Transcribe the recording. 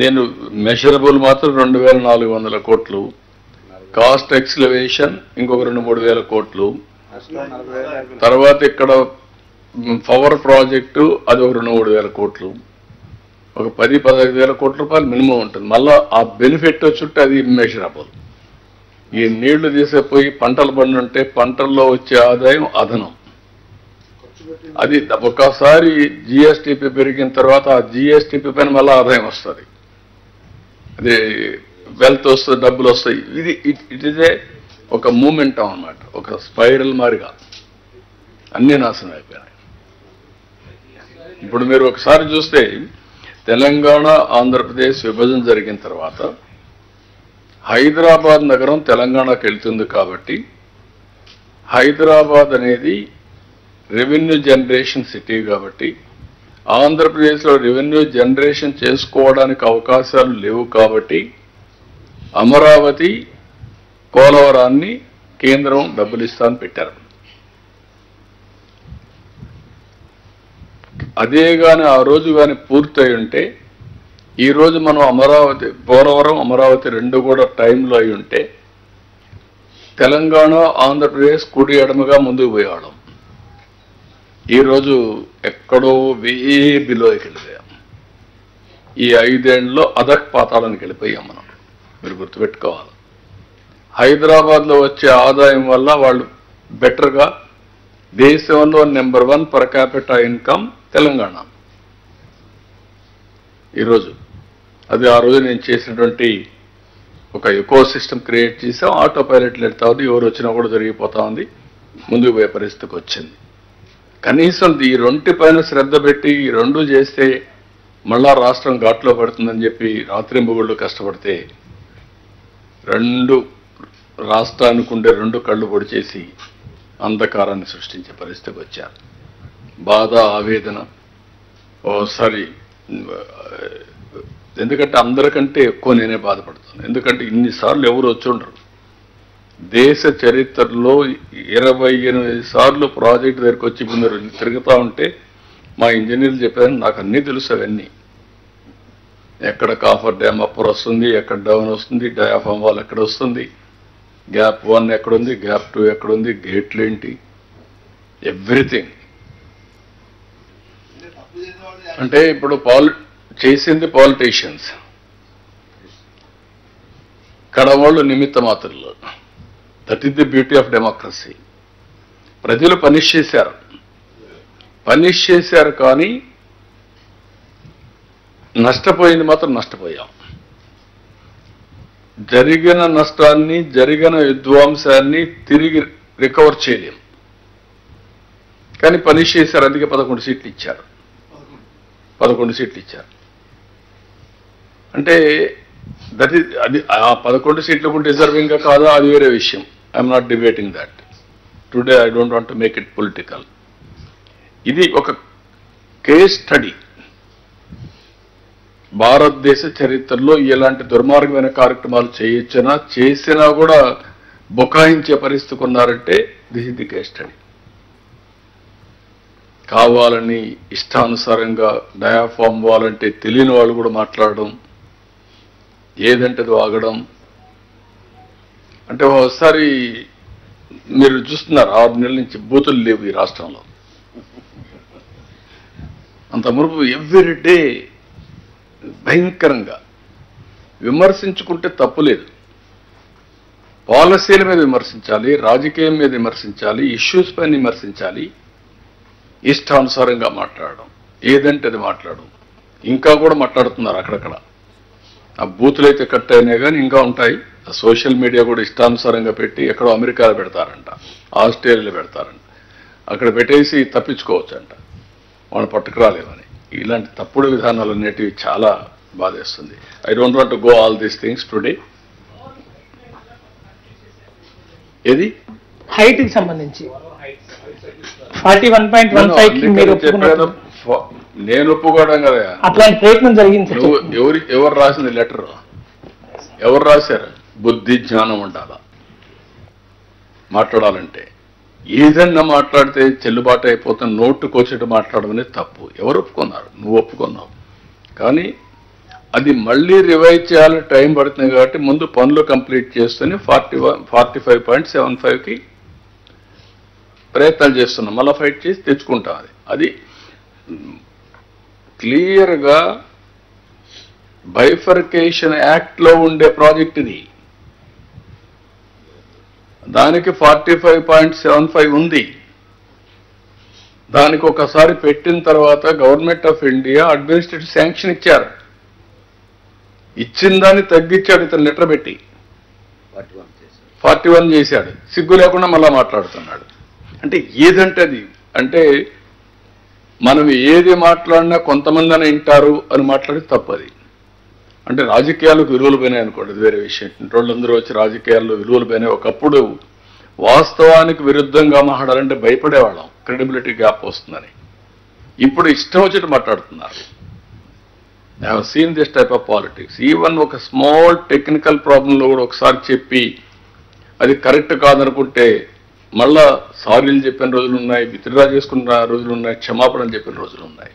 నేను మెషరబుల్ మాత్రం 2400 కోట్లు, కాస్ట్ ఎక్స్లవేషన్ ఇంకొక 2-3 వేల కోట్లు, తర్వాత ఇక్కడ పవర్ ప్రాజెక్టు అది ఒక 2-3 వేల కోట్లు, ఒక 10-15 వేల కోట్ల రూపాయలు మినిమం ఉంటుంది. మళ్ళా ఆ బెనిఫిట్ వచ్చుంటే అది మెషరబుల్. ఈ నీళ్లు తీసేపోయి పంటలు పండుంటే పంటల్లో వచ్చే ఆదాయం అదనం. అది ఒకసారి జిఎస్టిపి పెరిగిన తర్వాత ఆ జిఎస్టిపి పైన మళ్ళీ ఆదాయం వస్తుంది, అది వెల్త్ వస్తుంది, డబ్బులు వస్తాయి. ఇట్ ఈజ్ ఒక మూమెంటం అన్నమాట, ఒక స్పైరల్ మారిగా అన్ని నాశనం అయిపోయినాయి. ఇప్పుడు మీరు ఒకసారి చూస్తే తెలంగాణ ఆంధ్రప్రదేశ్ విభజన జరిగిన తర్వాత హైదరాబాద్ నగరం తెలంగాణకు వెళ్తుంది కాబట్టి హైదరాబాద్ అనేది రెవెన్యూ జనరేషన్ సిటీ కాబట్టి ఆంధ్రప్రదేశ్లో రెవెన్యూ జనరేషన్ చేసుకోవడానికి అవకాశాలు లేవు కాబట్టి అమరావతి పోలవరాన్ని కేంద్రం డబ్బులు ఇస్తామని పెట్టారు. అదే గాని ఆ రోజు కానీ పూర్తయి ఉంటే ఈరోజు మనం అమరావతి పోలవరం అమరావతి రెండు కూడా టైంలో అయి ఉంటే తెలంగాణ ఆంధ్రప్రదేశ్ కుడి ఎడమగా ముందుకు పోయేవాళ్ళం. ఈరోజు ఎక్కడో వే బిలోకి వెళ్ళిపోయాం. ఈ 5 ఏళ్లలో అధక్ పాతాళానికి వెళ్ళిపోయాం మనం. మీరు గుర్తుపెట్టుకోవాలి, హైదరాబాద్లో వచ్చే ఆదాయం వల్ల వాళ్ళు బెటర్గా దేశంలో number 1 per capita income Telangana ఈరోజు. అది ఆ రోజు నేను చేసినటువంటి ఒక ఎకో సిస్టమ్ క్రియేట్ చేసాం. ఆటో పైలట్లు ఎడతా ఉంది, ఎవరు వచ్చినా కూడా జరిగిపోతా ఉంది, ముందుకు పోయే పరిస్థితికి వచ్చింది. కనీసం ఈ రెంటి పైన శ్రద్ధ పెట్టి ఈ రెండు చేస్తే మళ్ళా రాష్ట్రం ఘాట్లో పడుతుందని చెప్పి రాత్రింబగుళ్ళు కష్టపడితే రాష్ట్రానికి ఉండే 2 కళ్ళు పొడి చేసి అంధకారాన్ని సృష్టించే పరిస్థితికి వచ్చారు. బాధ, ఆవేదన ఓసారి. ఎందుకంటే అందరికంటే ఎక్కువ నేనే బాధపడతాను. ఎందుకంటే ఇన్నిసార్లు ఎవరు వచ్చి ఉండరు. దేశ చరిత్రలో 28 సార్లు ప్రాజెక్ట్ దగ్గరికి వచ్చి ముందరు తిరుగుతూ ఉంటే మా ఇంజనీర్లు చెప్పారని నాకు అన్నీ తెలుసు. అవన్నీ ఎక్కడ కాఫర్ డ్యామ్ అప్పర్ వస్తుంది, ఎక్కడ డౌన్ వస్తుంది, డయాఫామ్ వాల్ ఎక్కడ వస్తుంది, గ్యాప్ 1 ఎక్కడుంది, గ్యాప్ 2 ఎక్కడుంది, గేట్లు ఏంటి, ఎవ్రీథింగ్. అంటే ఇప్పుడు చేసింది పాలిటీషియన్స్, కడవాళ్ళు నిమిత్త మాత్రులు. That is the beauty of democracy. ప్రజలు పనిష్ చేశారు కానీ నష్టపోయింది మాత్రం నష్టపోయాం. జరిగిన నష్టాన్ని, జరిగిన విధ్వంసాన్ని తిరిగి రికవర్ చేయలేం. కానీ పనిష్ చేశారు, అందుకే 11 సీట్లు ఇచ్చారు. 11 సీట్లు ఇచ్చారు అంటే దట్ ఈస్ అది ఆ 11 సీట్లకు డిజర్వింగ్గా కాదా అది వేరే విషయం. I'm not debating that today. I don't want to make it political. ఇది ఒక కేస్ స్టడీ. భారతదేశ చరిత్రలో ఎలాంటి దుర్మార్గమైన కార్యక్రమాలు చేసినా కూడా బుకాయించే పరిస్థితికి ఉన్నారంటే this is the case study. కావాలని ఇష్టానుసారంగా డయాఫామ్ వాల్ అంటే తెలియని వాళ్ళు కూడా మాట్లాడడం, ఏదంటే వాగడం. అంటే ఒకసారి మీరు చూస్తున్నారు 6 నెలల నుంచి బూతులు లేవు ఈ రాష్ట్రంలో. అంత మునుపు ఎవ్రీడే భయంకరంగా విమర్శించుకుంటే తప్పులేదు. పాలసీల మీద విమర్శించాలి, రాజకీయం మీద విమర్శించాలి, ఇష్యూస్ పైన విమర్శించాలి. ఇష్టానుసారంగా మాట్లాడడం, ఏదంటే అది మాట్లాడడం. ఇంకా కూడా మాట్లాడుతున్నారు అక్కడక్కడ. ఆ బూతులు అయితే కట్ అయినాయి కానీ ఇంకా ఉంటాయి. ఆ సోషల్ మీడియా కూడా ఇష్టానుసారంగా పెట్టి ఎక్కడో అమెరికాలో పెడతారంట, ఆస్ట్రేలియాలో పెడతారంట, అక్కడ పెట్టేసి తప్పించుకోవచ్చంట, వాళ్ళు పట్టుకురాలేమని. ఇలాంటి తప్పుడు విధానాలు అనేటివి చాలా బాధేస్తుంది. I don't want to go all these things today. ఏది హైట్ కి సంబంధించి 41.15 మీరు చెప్పాను, నేను ఒప్పుకోవడం కదా. అట్లాంటి ప్రయత్నం జరిగింది. ఎవరు రాసింది లెటర్? ఎవరు రాశారు? బుద్ధి జ్ఞానం ఉండాలా మాట్లాడాలంటే. ఏదన్నా మాట్లాడితే చెల్లుబాటు అయిపోతుంది, నోటుకొచ్చేట్టు మాట్లాడడం అనేది తప్పు. ఎవరు ఒప్పుకున్నారు? నువ్వు ఒప్పుకున్నావు. కానీ అది మళ్ళీ రివైజ్ చేయాలని టైం పడుతుంది కాబట్టి ముందు పనులు కంప్లీట్ చేస్తూనే 45.75కి ప్రయత్నాలు చేస్తున్నాం. మళ్ళీ ఫైట్ చేసి తెచ్చుకుంటాం. అది క్లియర్గా బైఫర్కేషన్ యాక్ట్లో ఉండే ప్రాజెక్ట్ ఇది. దానికి 45.75 ఉంది. దానికి ఒకసారి పెట్టిన తర్వాత government of India administrative sanction ఇచ్చారు. ఇచ్చిన దాన్ని తగ్గించాడు ఇతను లెటర్ పెట్టి 41 చేశాడు. సిగ్గు లేకుండా మళ్ళా మాట్లాడుతున్నాడు. అంటే ఏదంటే అది అంటే మనం ఏది మాట్లాడినా కొంతమంది అని వింటారు అని మాట్లాడి తప్పది. అంటే రాజకీయాలకు విలువలు పోయినాయి అనుకోండి, అది వేరే విషయం. ఇంట్లోళ్ళందరూ వచ్చి రాజకీయాల్లో విలువలు పోయినాయి. ఒకప్పుడు వాస్తవానికి విరుద్ధంగా మాట్లాడాలంటే భయపడేవాళ్ళం, క్రెడిబిలిటీ గ్యాప్ వస్తుందని. ఇప్పుడు ఇష్టం వచ్చేట్టు మాట్లాడుతున్నారు. I have seen this type of politics. Even ఒక స్మాల్ టెక్నికల్ ప్రాబ్లంలో కూడా ఒకసారి చెప్పి అది కరెక్ట్ కాదనుకుంటే మళ్ళా సారీలు చెప్పిన రోజులు ఉన్నాయి, విత్డ్రా చేసుకున్న రోజులు ఉన్నాయి, క్షమాపణలు చెప్పిన రోజులు ఉన్నాయి.